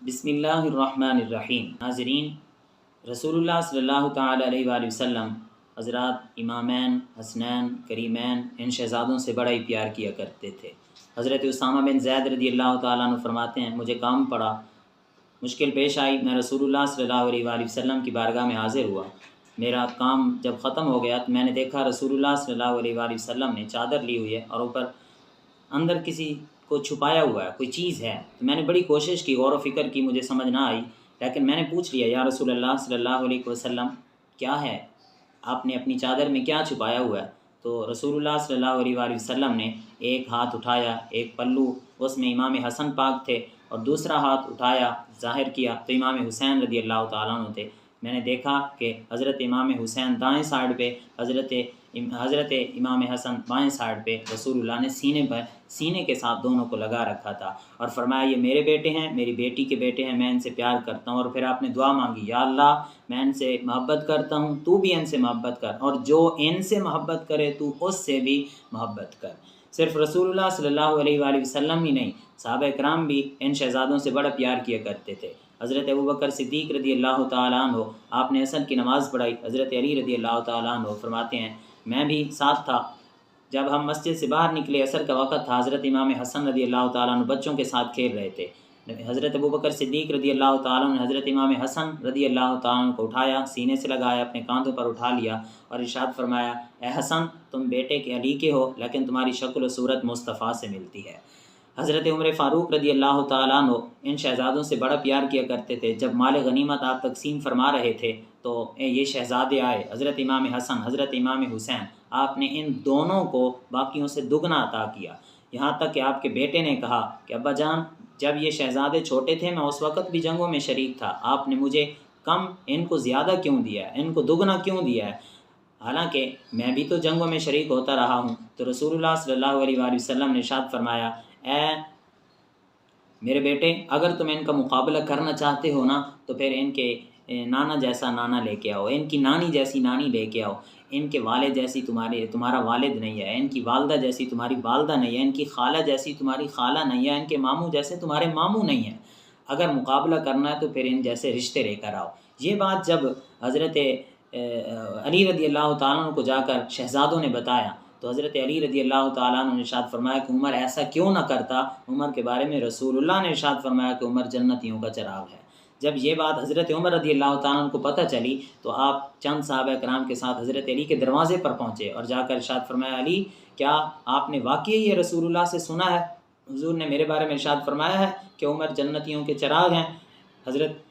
بسم اللہ الرحمن الرحیم۔ ناظرین، رسول اللہ صلی اللہ تعالیٰ علیہ وآلہ وسلم حضرات امامین حسنین کریمین ان شہزادوں سے بڑا ہی پیار کیا کرتے تھے۔ حضرت اسامہ بن زید رضی اللہ تعالیٰ عنہ فرماتے ہیں، مجھے کام پڑا، مشکل پیش آئی، میں رسول اللہ صلی اللہ علیہ وآلہ وسلم کی بارگاہ میں حاضر ہوا۔ میرا کام جب ختم ہو گیا تو میں نے دیکھا رسول اللہ صلی اللہ علیہ وآلہ وسلم نے چادر لی ہوئی ہے اور اوپر اندر کسی کو چھپایا ہوا ہے، کوئی چیز ہے۔ تو میں نے بڑی کوشش کی، غور و فکر کی، مجھے سمجھ نہ آئی، لیکن میں نے پوچھ لیا، یا رسول اللہ صلی اللہ علیہ وسلم کیا ہے، آپ نے اپنی چادر میں کیا چھپایا ہوا ہے؟ تو رسول اللہ صلی اللہ علیہ وآلہ وسلم نے ایک ہاتھ اٹھایا، ایک پلو اس میں امام حسن پاک تھے، اور دوسرا ہاتھ اٹھایا، ظاہر کیا تو امام حسین رضی اللہ تعالیٰ عنہ تھے۔ میں نے دیکھا کہ حضرت امام حسین دائیں سائڈ پہ، حضرت امام حسن بائیں سائڈ پہ، رسول اللہ نے سینے کے ساتھ دونوں کو لگا رکھا تھا، اور فرمایا یہ میرے بیٹے ہیں، میری بیٹی کے بیٹے ہیں، میں ان سے پیار کرتا ہوں۔ اور پھر آپ نے دعا مانگی، یا اللہ میں ان سے محبت کرتا ہوں، تو بھی ان سے محبت کر، اور جو ان سے محبت کرے تو اس سے بھی محبت کر۔ صرف رسول اللہ صلی اللہ علیہ وآلہ وسلم ہی نہیں، صحابہ کرام بھی ان شہزادوں سے بڑا پیار کیا کرتے تھے۔ حضرت ابوبکر صدیق رضی اللہ تعالیٰ عنہ، آپ نے عصر کی نماز پڑھائی، حضرت علی رضی اللہ تعالیٰ عنہ فرماتے ہیں میں بھی ساتھ تھا، جب ہم مسجد سے باہر نکلے، عصر کا وقت تھا، حضرت امام حسن رضی اللہ تعالیٰ عنہ بچوں کے ساتھ کھیل رہے تھے۔ حضرت ابوبکر صدیق رضی اللہ تعالیٰ عنہ نے حضرت امام حسن رضی اللہ تعالیٰ عنہ کو اٹھایا، سینے سے لگایا، اپنے کاندھوں پر اٹھا لیا اور ارشاد فرمایا، اے حسن تم بیٹے کے علی کے ہو، لیکن تمہاری شکل و صورت مصطفیٰ سے ملتی ہے۔ حضرت عمر فاروق رضی اللہ تعالیٰ عنہ ان شہزادوں سے بڑا پیار کیا کرتے تھے۔ جب مال غنیمت آپ تقسیم فرما رہے تھے تو یہ شہزادے آئے، حضرت امام حسن، حضرت امام حسین، آپ نے ان دونوں کو باقیوں سے دگنا عطا کیا، یہاں تک کہ آپ کے بیٹے نے کہا کہ ابا جان جب یہ شہزادے چھوٹے تھے میں اس وقت بھی جنگوں میں شریک تھا، آپ نے مجھے کم، ان کو زیادہ کیوں دیا ہے، ان کو دگنا کیوں دیا ہے، حالانکہ میں بھی تو جنگوں میں شریک ہوتا رہا ہوں۔ تو رسول اللہ صلی اللہ علیہ وآلہ وسلم نے ارشاد فرمایا، اے میرے بیٹے اگر تم ان کا مقابلہ کرنا چاہتے ہو نا تو پھر ان کے نانا جیسا نانا لے کے آؤ، ان کی نانی جیسی نانی لے کے آؤ، ان کے والد جیسی تمہارا والد نہیں ہے، ان کی والدہ جیسی تمہاری والدہ نہیں ہے، ان کی خالہ جیسی تمہاری خالہ نہیں ہے، ان کے ماموں جیسے تمہارے ماموں نہیں ہیں، اگر مقابلہ کرنا ہے تو پھر ان جیسے رشتے لے کر آؤ۔ یہ بات جب حضرت علی رضی اللہ تعالیٰ عنہ کو جا کر شہزادوں نے بتایا تو حضرت علی رضی اللہ تعالیٰ عنہ نے ارشاد فرمایا کہ عمر ایسا کیوں نہ کرتا، عمر کے بارے میں رسول اللہ نے ارشاد فرمایا کہ عمر جنتیوں کا چراغ ہے۔ جب یہ بات حضرت عمر رضی اللہ تعالیٰ عنہ کو پتہ چلی تو آپ چند صحابہ کرام کے ساتھ حضرت علی کے دروازے پر پہنچے اور جا کر ارشاد فرمایا، علی کیا آپ نے واقعی یہ رسول اللہ سے سنا ہے؟ حضور نے میرے بارے میں ارشاد فرمایا ہے کہ عمر جنتیوں کے چراغ ہیں۔ حضرت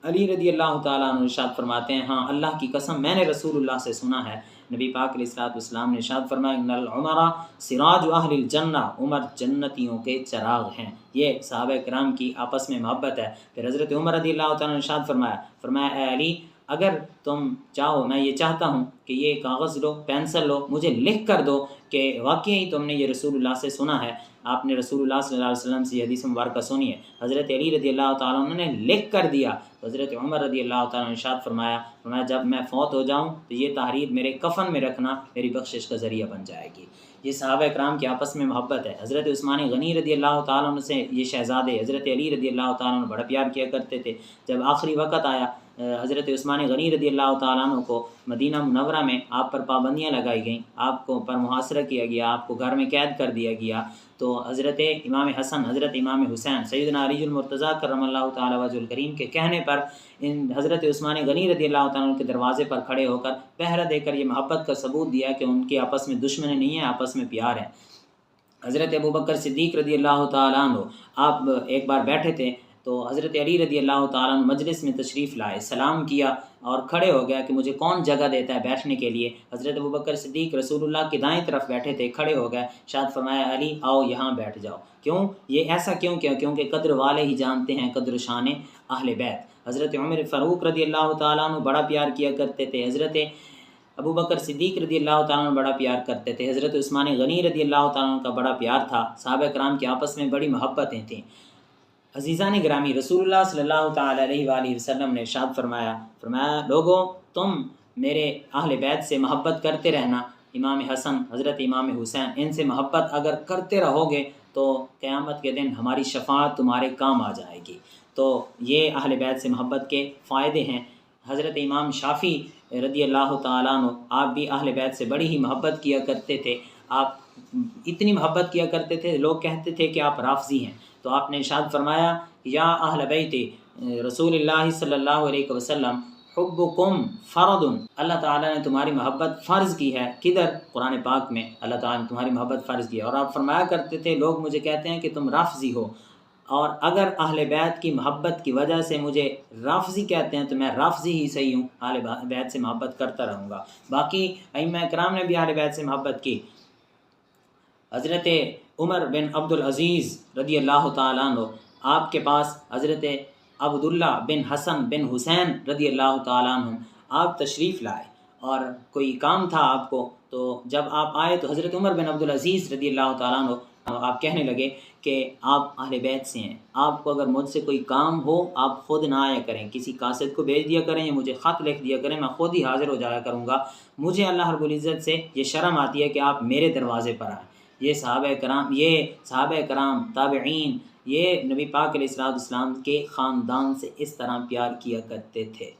علی رضی اللہ تعالیٰ عنہ ارشاد فرماتے ہیں، ہاں اللہ کی قسم میں نے رسول اللہ سے سنا ہے۔ نبی پاک علیہ الصلوۃ والسلام نے ارشاد فرمایا، ان العمر سراج اہل الجنہ، عمر جنتیوں کے چراغ ہیں۔ یہ صحابہ کرام کی آپس میں محبت ہے۔ پھر حضرت عمر رضی اللہ تعالیٰ نے ارشاد فرمایا اے علی اگر تم چاہو، میں یہ چاہتا ہوں کہ یہ کاغذ لو، پینسل لو، مجھے لکھ کر دو کہ واقعی تم نے یہ رسول اللہ سے سنا ہے۔ آپ نے رسول اللہ صلی اللہ علیہ وسلم سے یہ حدیث مبارکہ سنی ہے۔ حضرت علی رضی اللہ تعالیٰ عنہ نے لکھ کر دیا تو حضرت عمر رضی اللہ تعالیٰ نے ارشاد فرمایا جب میں فوت ہو جاؤں تو یہ تحریر میرے کفن میں رکھنا، میری بخشش کا ذریعہ بن جائے گی۔ یہ صحابہ کرام کی آپس میں محبت ہے۔ حضرت عثمان غنی رضی اللہ تعالیٰ عنہ سے یہ شہزادے حضرت علی رضی اللہ تعالیٰ عنہ بڑا پیار کیا کرتے تھے۔ جب آخری وقت آیا حضرت عثمان غنی رضی اللہ تعالیٰ عنہ کو مدینہ منورہ میں آپ پر پابندیاں لگائی گئیں، آپ کو پر محاصرہ کیا گیا، آپ کو گھر میں قید کر دیا گیا، تو حضرت امام حسن، حضرت امام حسین، سیدنا علی المرتضیٰ کرم اللہ تعالیٰ وجہ الکریم کے کہنے پر ان حضرت عثمان غنی رضی اللہ تعالیٰ عنہ کے دروازے پر کھڑے ہو کر پہرہ دے کر یہ محبت کا ثبوت دیا کہ ان کی آپس میں دشمنی نہیں ہے، آپس میں پیار ہے۔ حضرت ابوبکر صدیق رضی اللہ تعالیٰ عنہ آپ ایک بار بیٹھے تھے تو حضرت علی رضی اللہ تعالیٰ عنہ مجلس میں تشریف لائے، سلام کیا اور کھڑے ہو گیا کہ مجھے کون جگہ دیتا ہے بیٹھنے کے لیے۔ حضرت ابوبکر صدیق رسول اللہ کی دائیں طرف بیٹھے تھے، کھڑے ہو گئے، ارشاد فرمایا علی آؤ یہاں بیٹھ جاؤ۔ کیوں؟ یہ ایسا کیوں کیا؟ کیونکہ قدر والے ہی جانتے ہیں قدر شان اہل بیت۔ حضرت عمر فاروق رضی اللہ تعالیٰ عنہ بڑا پیار کیا کرتے تھے، حضرت ابوبکر صدیق رضی اللہ تعالیٰ عنہ بڑا پیار کرتے تھے، حضرت عثمان غنی رضی اللہ تعالیٰ عنہ کا بڑا پیار تھا۔ صحابہ کرام کی آپس میں بڑی محبتیں تھیں۔ عزیزان گرامی، رسول اللہ صلی اللہ تعالیٰ علیہ وآلہ وسلم نے ارشاد فرمایا لوگو تم میرے اہل بیت سے محبت کرتے رہنا، امام حسن، حضرت امام حسین، ان سے محبت اگر کرتے رہو گے تو قیامت کے دن ہماری شفاعت تمہارے کام آ جائے گی۔ تو یہ اہل بیت سے محبت کے فائدے ہیں۔ حضرت امام شافعی رضی اللہ تعالیٰ عنہ آپ بھی اہل بیت سے بڑی ہی محبت کیا کرتے تھے۔ آپ اتنی محبت کیا کرتے تھے، لوگ کہتے تھے کہ آپ رافضی ہیں، تو آپ نے ارشاد فرمایا یا اہل بیت رسول اللہ صلی اللہ علیہ وسلم حبکم فرض، اللہ تعالیٰ نے تمہاری محبت فرض کی ہے۔ کدھر؟ قرآن پاک میں اللہ تعالیٰ نے تمہاری محبت فرض کی ہے۔ اور آپ فرمایا کرتے تھے لوگ مجھے کہتے ہیں کہ تم رافضی ہو، اور اگر اہل بیت کی محبت کی وجہ سے مجھے رافضی کہتے ہیں تو میں رافضی ہی صحیح ہوں، اہل بیت سے محبت کرتا رہوں گا۔ باقی ائمہ کرام نے بھی اہل بیت سے محبت کی۔ حضرت عمر بن عبدالعزیز رضی اللہ تعالیٰ عنہ، آپ کے پاس حضرت عبداللہ بن حسن بن حسین رضی اللہ تعالیٰ عنہ آپ تشریف لائے، اور کوئی کام تھا آپ کو، تو جب آپ آئے تو حضرت عمر بن عبدالعزیز رضی اللہ تعالیٰ عنہ آپ کہنے لگے کہ آپ اہل بیت سے ہیں، آپ کو اگر مجھ سے کوئی کام ہو آپ خود نہ آیا کریں، کسی قاصد کو بھیج دیا کریں یا مجھے خط لکھ دیا کریں، میں خود ہی حاضر ہو جایا کروں گا۔ مجھے اللہ رب العزت سے یہ شرم آتی ہے کہ آپ میرے دروازے پر آئیں۔ یہ صحابہ کرام تابعین، یہ نبی پاک علیہ السلام کے خاندان سے اس طرح پیار کیا کرتے تھے۔